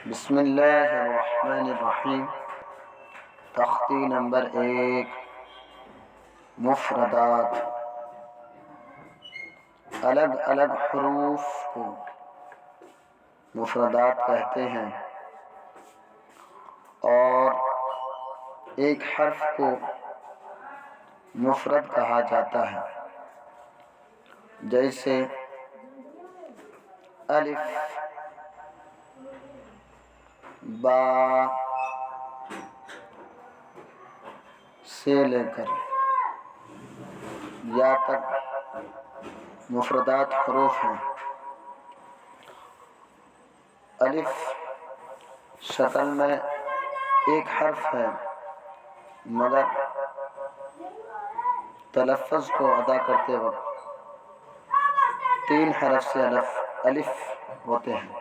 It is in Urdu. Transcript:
بسم اللہ الرحمن الرحیم۔ تختی نمبر 1، مفردات۔ الگ الگ حروف کو مفردات کہتے ہیں اور ایک حرف کو مفرد کہا جاتا ہے، جیسے الف، با سے لے کر یا تک مفردات حروف ہیں۔ الف شکل میں ایک حرف ہے، مگر تلفظ کو ادا کرتے وقت 3 حرف سے الف ہوتے ہیں۔